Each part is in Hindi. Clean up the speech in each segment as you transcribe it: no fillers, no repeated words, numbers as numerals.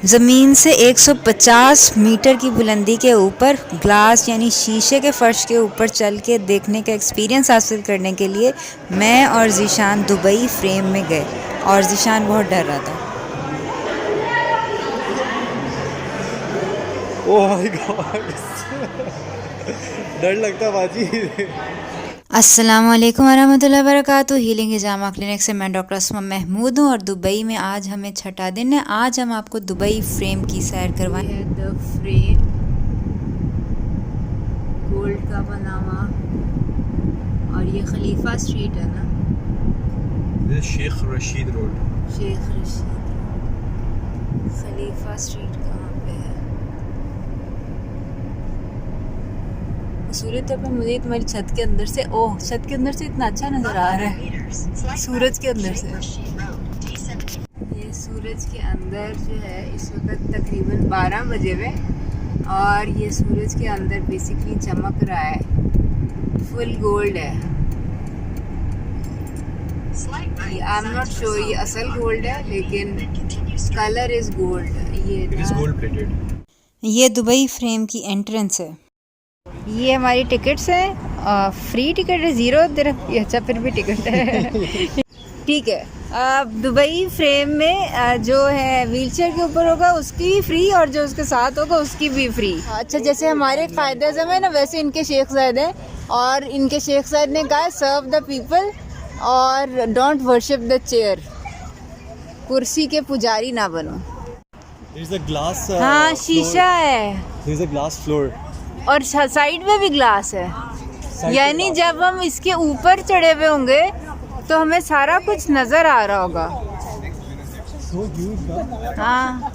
ज़मीन से 150 मीटर की बुलंदी के ऊपर ग्लास यानी शीशे के फ़र्श के ऊपर चल के देखने का एक्सपीरियंस हासिल करने के लिए मैं और ज़ीशान दुबई फ्रेम में गए और ज़ीशान बहुत डर रहा था। ओह माय गॉड डर लगता बाजी। अस्सलाम वालेकुम वरहमतुल्लाहि वबरकातुहू। हीलिंग हिजामा क्लिनिक से मैं डॉक्टर असमा महमूद हूँ और दुबई में आज हमें छठा दिन है। आज हम आपको दुबई फ्रेम की सैर करवाएं। द फ्रेम गोल्ड का बना हुआ और ये खलीफा स्ट्रीट है ना, शेख रशीद रोड। शेख रशीद खलीफा स्ट्रीट कहाँ पे है? सूरज पे मुझे तुम्हारी छत के अंदर से, ओह छत के अंदर से इतना अच्छा नज़र आ रहा है सूरज के अंदर से। ये सूरज के अंदर जो है इस वक्त तकरीबन 12 बजे हुए और ये सूरज के अंदर बेसिकली चमक रहा है, फुल गोल्ड है। आई एम नॉट श्योर ये असल गोल्ड है लेकिन कलर इज गोल्ड। ये दुबई फ्रेम की एंट्रेंस है। ये हमारी टिकट्स हैं, फ्री टिकट है, 0 दिरहम। अच्छा फिर भी टिकट है ठीक है। दुबई फ्रेम में जो है व्हीलचेयर के ऊपर होगा उसकी भी फ्री और जो उसके साथ होगा उसकी भी फ्री। अच्छा जैसे हमारे कायदे आज़म है ना वैसे इनके शेख ज़ायद हैं और इनके शेख ज़ायद ने कहा सर्व द पीपल और डोंट वर्शिप द चेयर। कुर्सी के पुजारी ना बनो। ग्लास हाँ शीशा है ग्लास फ्लोर और साइड में भी ग्लास है, यानी जब हम इसके ऊपर चढ़े हुए होंगे तो हमें सारा कुछ नज़र आ रहा होगा। हाँ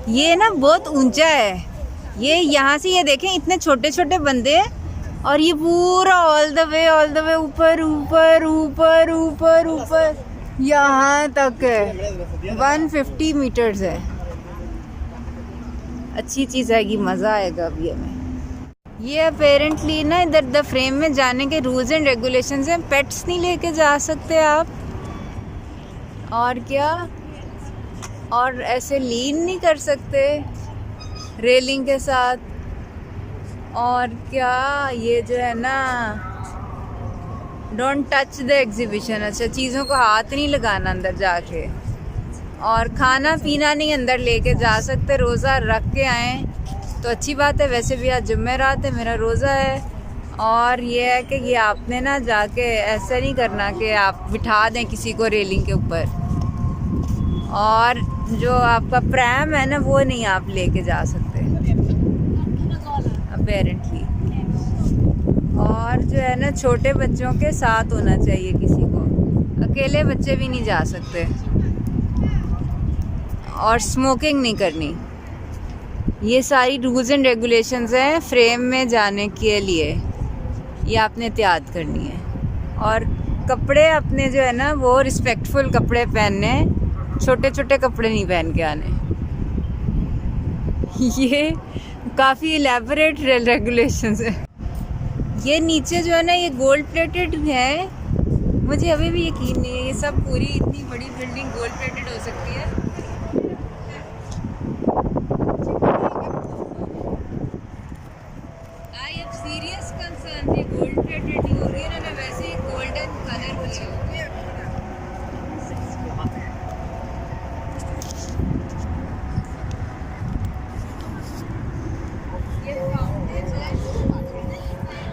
ये ना बहुत ऊंचा है। ये यहाँ से ये देखें इतने छोटे छोटे बंदे हैं और ये पूरा ऑल द वे ऊपर ऊपर ऊपर ऊपर ऊपर यहाँ तक है। 150 मीटर्स है। अच्छी चीज़ आएगी, मज़ा आएगा अभी हमें। ये अपेरेंटली ना इधर द फ्रेम में जाने के रूल्स एंड रेगुलेशंस हैं। पेट्स नहीं लेके जा सकते आप और क्या, और ऐसे लीन नहीं कर सकते रेलिंग के साथ और क्या। ये जो है ना डोंट टच द एग्जीबिशन। अच्छा चीज़ों को हाथ नहीं लगाना अंदर जाके और खाना पीना नहीं अंदर लेके जा सकते। रोज़ा रख के आएँ तो अच्छी बात है। वैसे भी आज जुम्मेरात है, मेरा रोज़ा है और ये है कि ये आपने ना जाके ऐसा नहीं करना कि आप बिठा दें किसी को रेलिंग के ऊपर और जो आपका प्रैम है ना वो नहीं आप लेके जा सकते अपेरेंटली। और जो है ना छोटे बच्चों के साथ होना चाहिए किसी को, अकेले बच्चे भी नहीं जा सकते और स्मोकिंग नहीं करनी। ये सारी रूल्स एंड रेगुलेशंस हैं फ्रेम में जाने के लिए, ये आपने एहतियात करनी है। और कपड़े अपने जो है ना वो रिस्पेक्टफुल कपड़े पहनने, छोटे छोटे कपड़े नहीं पहन के आने। ये काफ़ी एलेबोरेट रेगुलेशंस है। ये नीचे जो है ना ये गोल्ड प्लेटेड है। मुझे अभी भी यकीन नहीं है ये सब पूरी इतनी बड़ी बिल्डिंग गोल्ड प्लेटेड हो सकती है। सीरियस कंसर्न है, गोल्ड प्लेटेड नहीं होगी ना वैसे ही गोल्डन कलर की होगी।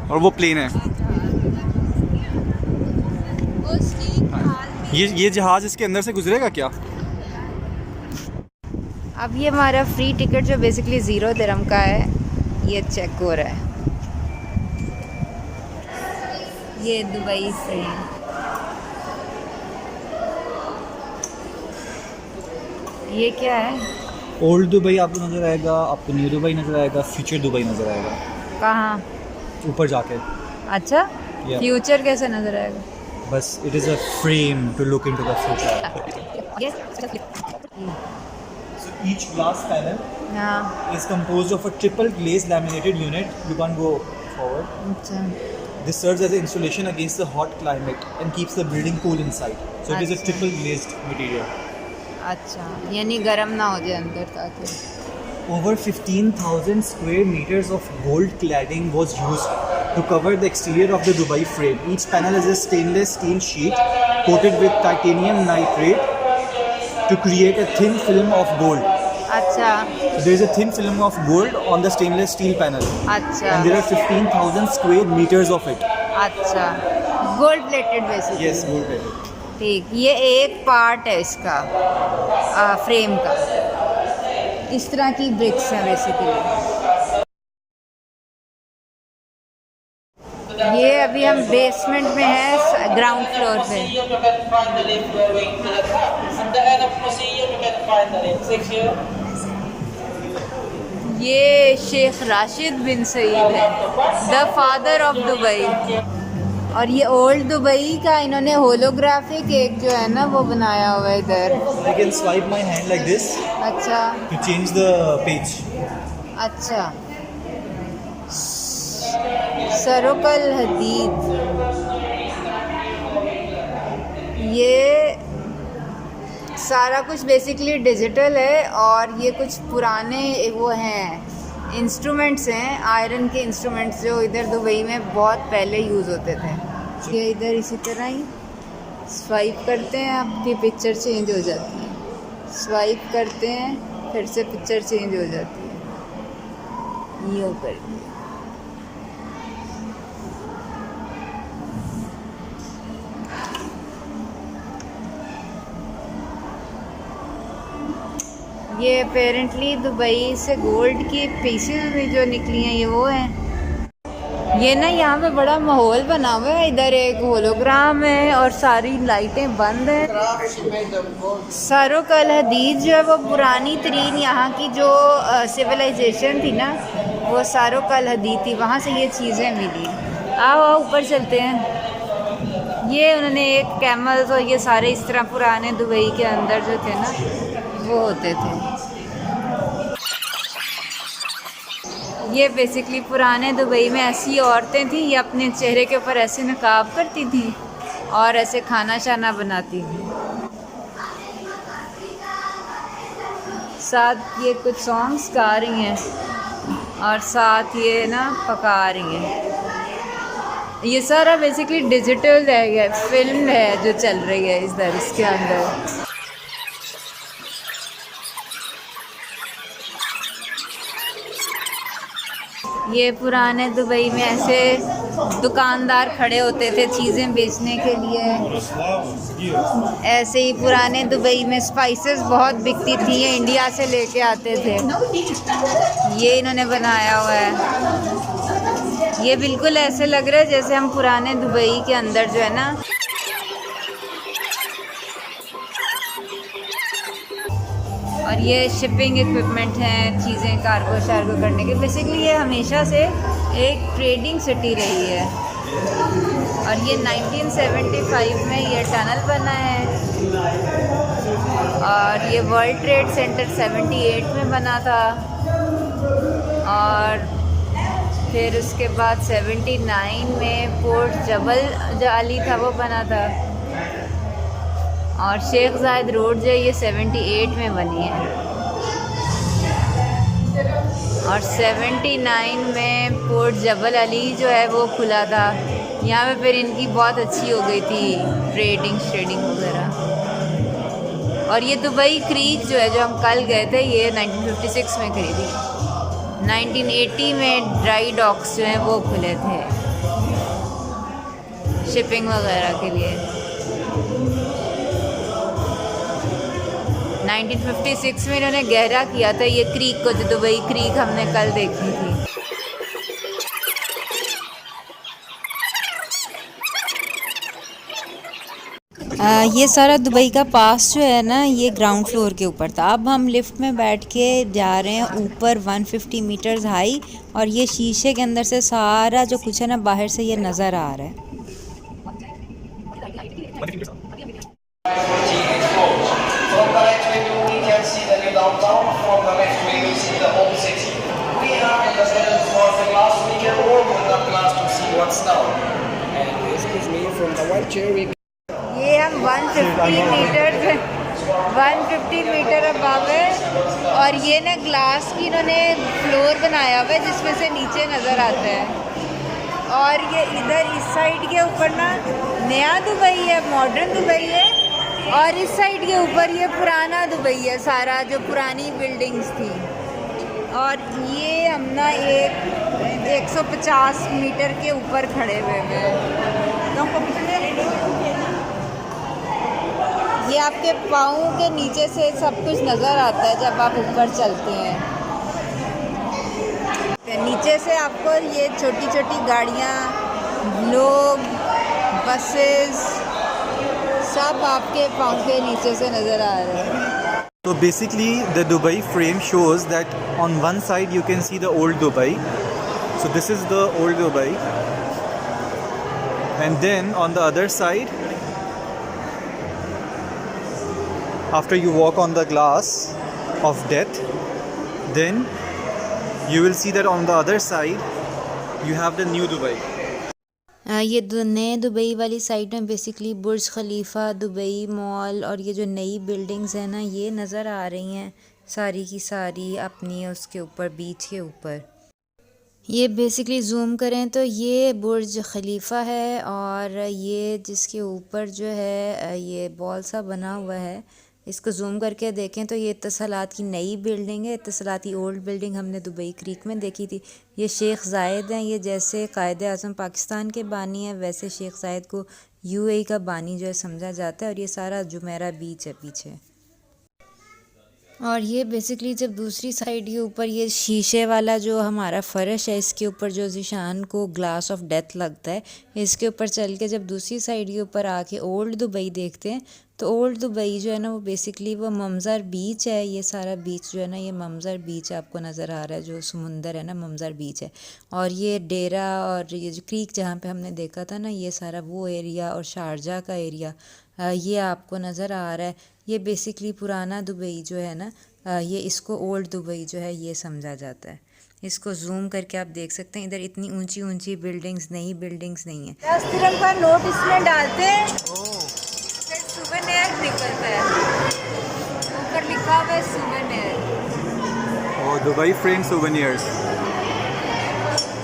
और वो प्लेन है। ये जहाज इसके अंदर से गुजरेगा क्या? अब ये हमारा फ्री टिकट जो बेसिकली 0 दिरहम का है ये चेक हो रहा है। ये दुबई फ्रेम, ये क्या है? ओल्ड दुबई आपको नज़र आएगा, आपको न्यू दुबई नज़र आएगा, फ्यूचर दुबई नज़र आएगा। कहाँ? ऊपर जाके। अच्छा फ्यूचर कैसे नज़र आएगा? बस it is a frame to look into the future. So each glass panel is composed of a triple glazed laminated unit. You can't go forward. अच्छा This serves as an insulation against the hot climate and keeps the building cool inside. So it is a triple glazed material. अच्छा, यानी गर्म ना हो जाए अंदर ताकि। Over 15,000 square meters of gold cladding was used to cover the exterior of the Dubai frame. Each panel is a stainless steel sheet coated with titanium nitrate to create a thin film of gold. अच्छा So there is a thin film of gold on the stainless steel panel, अच्छा and there are 15,000 square meters of it. अच्छा, gold plated basically. Yes, gold plated. ठीक, ये एक पार्ट है इसका फ्रेम का। इस तरह की ब्रिक्स हैं बेसिकली। ये अभी हम बेसमेंट में हैं, ग्राउंड फ्लोर पे। ये शेख राशिद बिन सईद है, द फादर ऑफ दुबई। और ये ओल्ड दुबई का इन्होंने होलोग्राफिक एक जो है ना वो बनाया हुआ है इधर। I can swipe my hand like this अच्छा to change the page. अच्छा, सरोकल हदीद, ये सारा कुछ बेसिकली डिजिटल है। और ये कुछ पुराने वो हैं, इंस्ट्रूमेंट्स हैं, आयरन के इंस्ट्रूमेंट्स जो इधर दुबई में बहुत पहले यूज़ होते थे। ये इधर इसी तरह ही स्वाइप करते हैं, आपकी पिक्चर चेंज हो जाती है। स्वाइप करते हैं, फिर से पिक्चर चेंज हो जाती है। यूँ करके ये अपेरेंटली दुबई से गोल्ड की पीसेस भी जो निकली हैं ये वो हैं। ये ना यहाँ पे बड़ा माहौल बना हुआ है, इधर एक होलोग्राम है और सारी लाइटें बंद हैं। सरोकल हदीद जो है वो पुरानी तरीन यहाँ की जो सिविलाइजेशन थी ना, वो सरोकल हदीद थी, वहाँ से ये चीज़ें मिली। आओ आओ ऊपर चलते हैं। ये उन्होंने एक कैमल्स और ये सारे इस तरह पुराने दुबई के अंदर जो थे ना वो होते थे। ये बेसिकली पुराने दुबई में ऐसी औरतें थी, ये अपने चेहरे के ऊपर ऐसे नकाब करती थी और ऐसे खाना शाना बनाती थी। साथ ये कुछ सॉन्ग्स गा रही हैं और साथ ये ना पका रही हैं। ये सारा बेसिकली डिजिटल है, फिल्म है जो चल रही है इधर इसके अंदर। ये पुराने दुबई में ऐसे दुकानदार खड़े होते थे चीज़ें बेचने के लिए। ऐसे ही पुराने दुबई में स्पाइसेस बहुत बिकती थी, ये इंडिया से लेके आते थे। ये इन्होंने बनाया हुआ है। ये बिल्कुल ऐसे लग रहा है जैसे हम पुराने दुबई के अंदर जो है ना। और ये शिपिंग इक्विपमेंट हैं, चीज़ें कार्गो शार्गो करने के। बेसिकली ये हमेशा से एक ट्रेडिंग सिटी रही है। और ये 1975 में ये टनल बना है और ये वर्ल्ड ट्रेड सेंटर 78 में बना था। और फिर उसके बाद 79 में पोर्ट जबल जो अली था वो बना था। और शेख जायद रोड जो है ये 78 में बनी है। और 79 में पोर्ट जबल अली जो है वो खुला था। यहाँ पे फिर इनकी बहुत अच्छी हो गई थी ट्रेडिंग वगैरह। और ये दुबई क्रीक जो है जो हम कल गए थे ये 1956 में खरीदी। 1980 में ड्राई डॉक्स जो हैं वो खुले थे शिपिंग वगैरह के लिए। 1956 में इन्होंने गहरा किया था ये क्रीक को, जो दुबई क्रीक हमने कल देखी थी। ये सारा दुबई का पास जो है ना ये ग्राउंड फ्लोर के ऊपर था। अब हम लिफ्ट में बैठ के जा रहे हैं ऊपर 150 मीटर्स हाई। और ये शीशे के अंदर से सारा जो कुछ है ना बाहर से ये नज़र आ रहा है। From the left window we can see the new downtown. From the left we will see the old city. We have the seventh floor of the glass. We can open the glass to see what's down. And excuse me, from the white chair we. ये हम 150 मीटर 150 मीटर अबव है और ये ना ग्लास की इन्होंने फ्लोर बनाया हुआ है जिसमें से नीचे नज़र आता है। और ये इधर इस साइड के ऊपर ना नया दुबई है, मॉडर्न दुबई है, और इस साइड के ऊपर ये पुराना दुबई है सारा, जो पुरानी बिल्डिंग्स थी। और ये हम ना 150 मीटर के ऊपर खड़े हुए हैं। ये आपके पाँव के नीचे से सब कुछ नज़र आता है जब आप ऊपर चलते हैं। नीचे से आपको ये छोटी छोटी गाड़ियाँ, लोग, बसेस सब आपके पाँव के नीचे से नज़र आ रहे हैं। So basically the Dubai frame shows that on one side you can see the old Dubai. So this is the old Dubai. And then on the other side, after you walk on the glass of death, then you will see that on the other side you have the new Dubai. ये नए दुबई वाली साइड में बेसिकली बुर्ज खलीफा, दुबई मॉल और ये जो नई बिल्डिंग्स हैं ना, ये नज़र आ रही हैं सारी की सारी अपनी उसके ऊपर, बीच के ऊपर। ये बेसिकली ज़ूम करें तो ये बुर्ज खलीफा है और ये जिसके ऊपर जो है ये बॉल सा बना हुआ है, इसको ज़ूम करके देखें तो ये इत्तसालात की नई बिल्डिंग है। इत्तसालात की ओल्ड बिल्डिंग हमने दुबई क्रीक में देखी थी। ये शेख ज़ायद हैं, ये जैसे कायद आज़म पाकिस्तान के बानी हैं वैसे शेख ज़ायद को यूएई का बानी जो है समझा जाता है। और ये सारा जुमेरा बीच है पीछे। और ये बेसिकली जब दूसरी साइड के ऊपर ये शीशे वाला जो हमारा फ़र्श है, इसके ऊपर जो ज़ीशान को ग्लास ऑफ डेथ लगता है, इसके ऊपर चल के जब दूसरी साइड के ऊपर आके ओल्ड दुबई देखते हैं तो ओल्ड दुबई जो है ना वो बेसिकली वो ममज़र बीच है। ये सारा बीच जो है ना ये ममज़र बीच आपको नज़र आ रहा है, जो समुंदर है ना ममज़र बीच है। और ये डेरा और ये जो क्रीक जहाँ पे हमने देखा था ना, ये सारा वो एरिया और शारजा का एरिया ये आपको नज़र आ रहा है। ये बेसिकली पुराना दुबई जो है ना, ये इसको ओल्ड दुबई जो है ये समझा जाता है। इसको जूम करके आप देख सकते हैं, इधर इतनी ऊंची ऊंची बिल्डिंग्स नहीं है। 10 दिरहम का नोट इसमें डालते हैं, फिर सुवेनियर निकलता है, ऊपर लिखा हुआ है souvenir. Oh, Dubai frame souvenirs.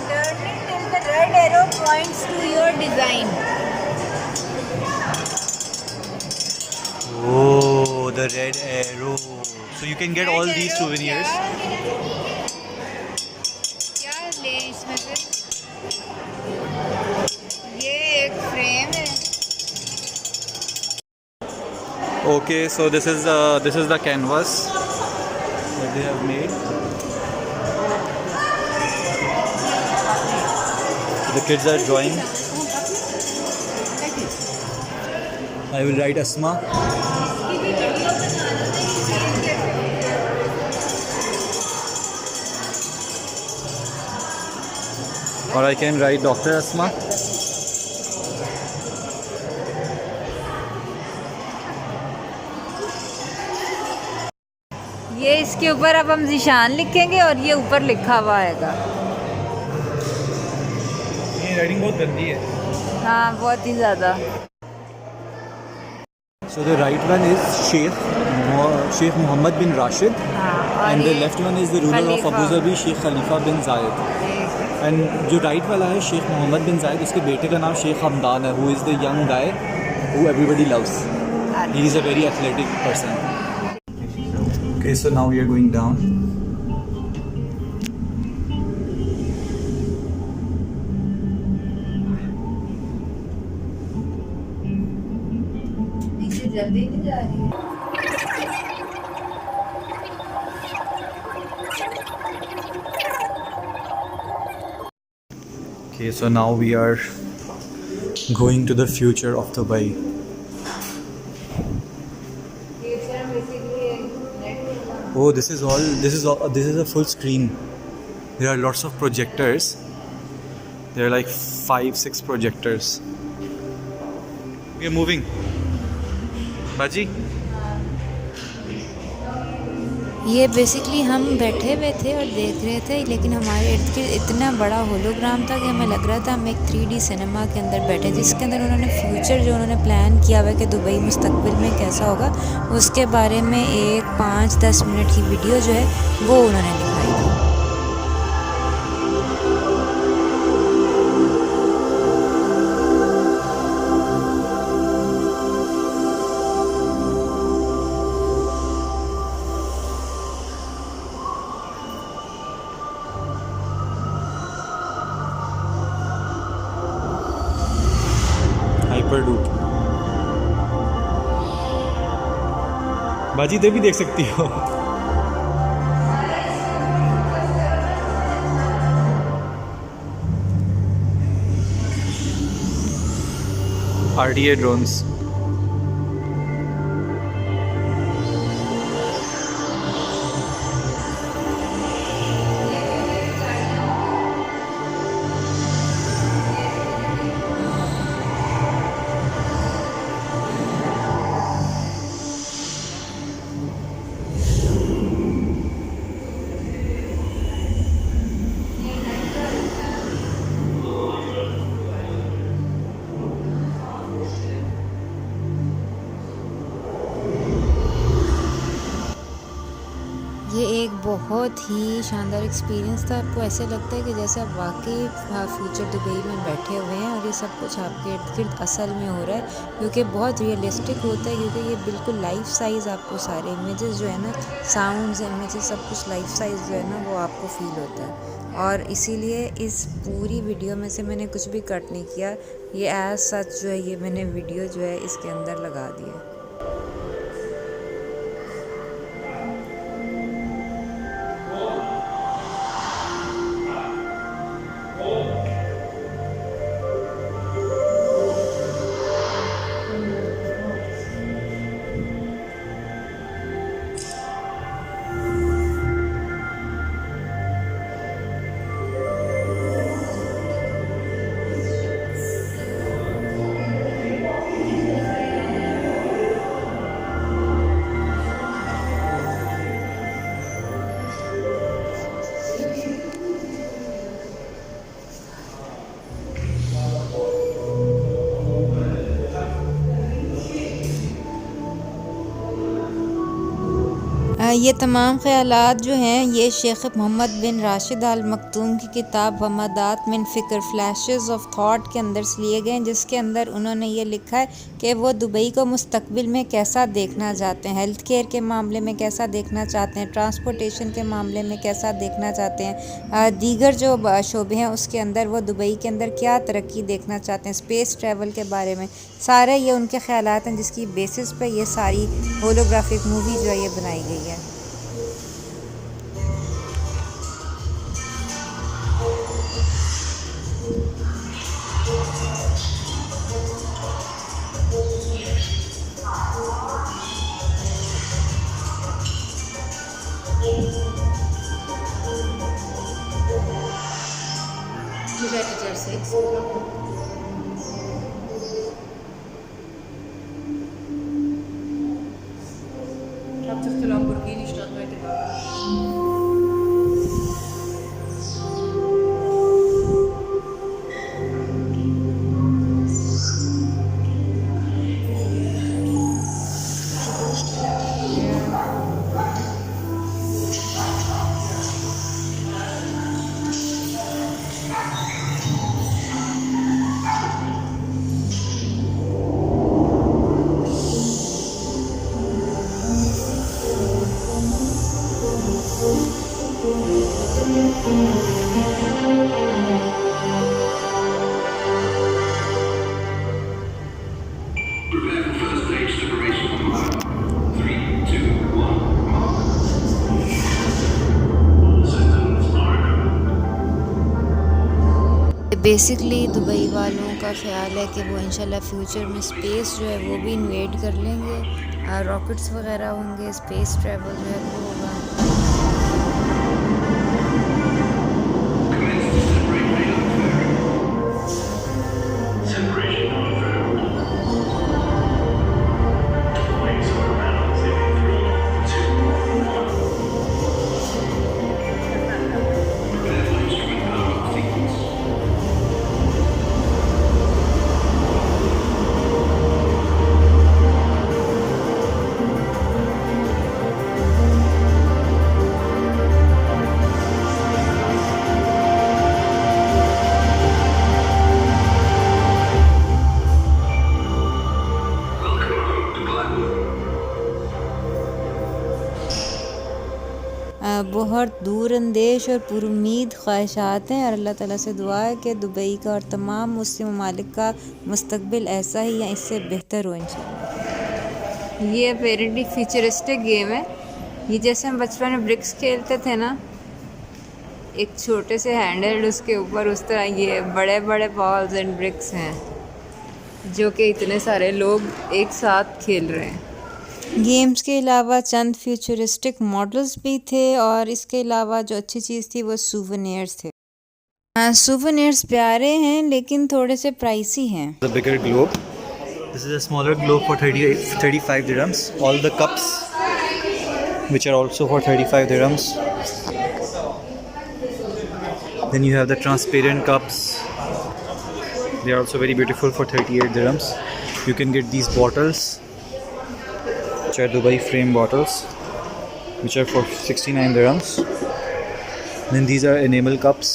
Turning till the red arrow points to your design. Oh, the red arrow. So you can get all these souvenirs. क्या ले इसमें से? ये एक फ्रेम है। Okay, so this is the canvas that they have made. The kids are drawing. I will write Asma. Or I can write Dr. Asma. ये इसके ऊपर अब हम ज़ीशान लिखेंगे और ये ऊपर लिखा हुआ आएगा। ये राइटिंग बहुत गंदी है। हाँ, बहुत ही ज़्यादा। So the right one is Sheikh Mohammed bin Rashid, and the left one is the ruler of Abu Dhabi, Sheikh Khalifa bin Zayed. And जो right वाला है Sheikh Mohammed bin Zayed, उसके बेटे का नाम Sheikh Hamdan है, who is the young guy who everybody loves. He is a very athletic person. Okay, so now we are going down. जल्दी नहीं जा रही। Okay, so now we are going to the future of Dubai. Oh, this is a full screen. There are lots of projectors. There are like 5-6 projectors. We are moving. Baji? ये बेसिकली हम बैठे हुए थे और देख रहे थे, लेकिन हमारे इर्द गिर्द इतना बड़ा होलोग्राम था कि हमें लग रहा था हम एक 3D सिनेमा के अंदर बैठे, जिसके अंदर उन्होंने फ्यूचर जो उन्होंने प्लान किया हुआ है कि दुबई मुस्तकबिल में कैसा होगा, उसके बारे में एक 5-10 मिनट की वीडियो जो है वो उन्होंने दिखाई थी। हाइपरलूप बाजी इधर भी देख सकती हो। RDA drones। ये एक बहुत ही शानदार एक्सपीरियंस था। आपको ऐसे लगता है कि जैसे आप वाकई फ्यूचर दुबई में बैठे हुए हैं और ये सब कुछ आपके इर्द गिर्द असल में हो रहा है, क्योंकि बहुत रियलिस्टिक होता है, क्योंकि ये बिल्कुल लाइफ साइज़ आपको सारे इमेजेस जो है ना, साउंड्स इमेजेस सब कुछ लाइफ साइज़ जो है ना वो आपको फील होता है। और इसीलिए इस पूरी वीडियो में से मैंने कुछ भी कट नहीं किया, ये एज सच जो है ये मैंने वीडियो जो है इसके अंदर लगा दिया। ये तमाम ख़यालात जो हैं ये शेख मोहम्मद बिन राशिद आल मखदूम की किताब वमदात मिन फ़िक्र फ्लैशेस ऑफ थॉट के अंदर से लिए गए हैं, जिसके अंदर उन्होंने ये लिखा है कि वो दुबई को मुस्तकबिल में कैसा देखना चाहते हैं, हेल्थ केयर के मामले में कैसा देखना चाहते हैं, ट्रांसपोर्टेशन के मामले में कैसा देखना चाहते हैं, दीगर जो शोबे हैं उसके अंदर वो दुबई के अंदर क्या तरक्की देखना चाहते हैं, स्पेस ट्रैवल के बारे में, सारे ये उनके ख़यालात हैं जिसकी बेसिस पे ये सारी होलोग्राफिक मूवी जो है ये बनाई गई है। बेसिकली दुबई वालों का ख़्याल है कि वो इंशाल्लाह फ्यूचर में स्पेस जो है वो भी इन्वेड कर लेंगे, रॉकेट्स वगैरह होंगे, स्पेस ट्रैवल जो है वो होगा। बहुत दूर अंदेश और पुरुमीद ख्वाहिशात हैं और अल्लाह ताला से दुआ है कि दुबई का और तमाम मुस्लिम ममालिक का मुस्तकबिल ऐसा ही या इससे बेहतर हो इंशाल्लाह। ये अपेरेंटली फ्यूचरिस्टिक गेम है। ये जैसे हम बचपन में ब्रिक्स खेलते थे ना, एक छोटे से हैंडल उसके ऊपर, उस तरह ये बड़े बड़े बॉल्स एंड ब्रिक्स हैं जो कि इतने सारे लोग एक साथ खेल रहे हैं। गेम्स के अलावा चंद फ्यूचरिस्टिक मॉडल्स भी थे और इसके अलावा जो अच्छी चीज़ थी वो सूवेनियर्स थे। सूवेनियर्स प्यारे हैं लेकिन थोड़े से प्राइसी हैं। The bigger globe. This is a smaller globe for 35 dirhams. All the cups, which are also for 35 dirhams. Then you have the transparent cups. They are also very beautiful for 38 dirhams. You can get these bottles, which are Dubai frame bottles, which are for 69 dirhams. Then these are enamel cups,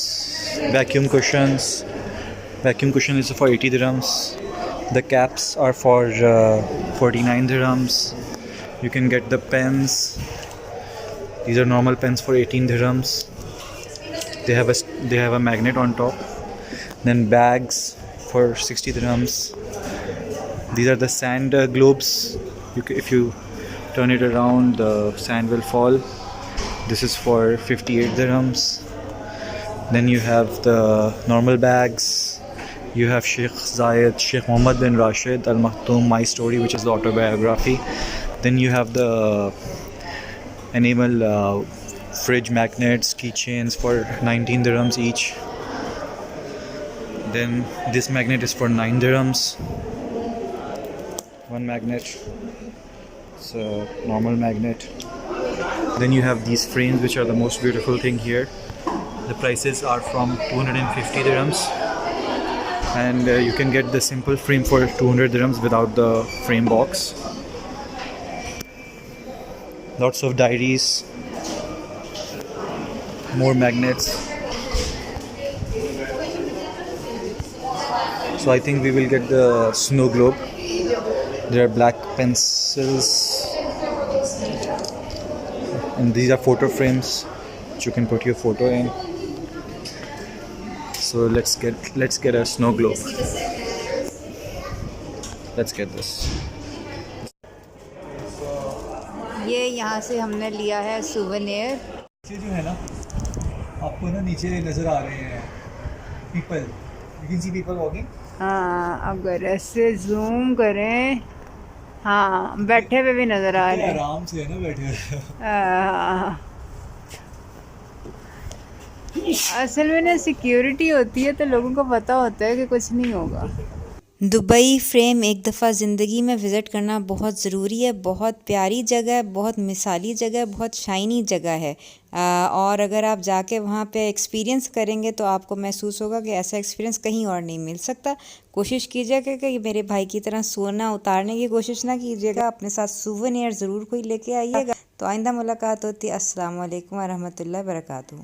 vacuum cushions. Vacuum cushion is for 80 dirhams. The caps are for 49 dirhams. You can get the pens. These are normal pens for 18 dirhams. They have a magnet on top. Then bags for 60 dirhams. These are the sand globes. If you turn it around, the sand will fall. This is for 58 dirhams. Then you have the normal bags. You have Sheikh Zayed, Sheikh Mohammed bin Rashid Al Maktoum, My Story, which is the autobiography. Then you have the enamel fridge magnets, keychains for 19 dirhams each. Then this magnet is for 9 dirhams. One magnet. It's a normal magnet. Then you have these frames, which are the most beautiful thing here. The prices are from 250 dirhams. And you can get the simple frame for 200 dirhams without the frame box. Lots of diaries, more magnets. So I think we will get the snow globe. There are black pencils, and these are photo frames which you can put your photo in. So let's get a snow globe. Let's get this. ये यहाँ से हमने लिया है सूवेनियर। ये जो है ना, आपको ना नीचे नजर आ रहे हैं people. You can see people walking. हाँ, अगर ऐसे जूम करें, हाँ बैठे हुए भी नज़र आ रहे हैं। आराम से है ना बैठे हुए। हाँ। असल में ना सिक्योरिटी होती है तो लोगों को पता होता है कि कुछ नहीं होगा। दुबई फ्रेम एक दफ़ा ज़िंदगी में विज़िट करना बहुत ज़रूरी है। बहुत प्यारी जगह है, बहुत मिसाली जगह है, बहुत शाइनी जगह है। और अगर आप जाके वहाँ पे एक्सपीरियंस करेंगे तो आपको महसूस होगा कि ऐसा एक्सपीरियंस कहीं और नहीं मिल सकता। कोशिश कीजिएगा कि मेरे भाई की तरह सोना उतारने की कोशिश ना कीजिएगा, अपने साथ सूवेनियर ज़रूर कोई लेके आइएगा। तो आइंदा मुलाकात होती है। अस्सलाम वालेकुम व रहमतुल्लाहि व बरकातुहू।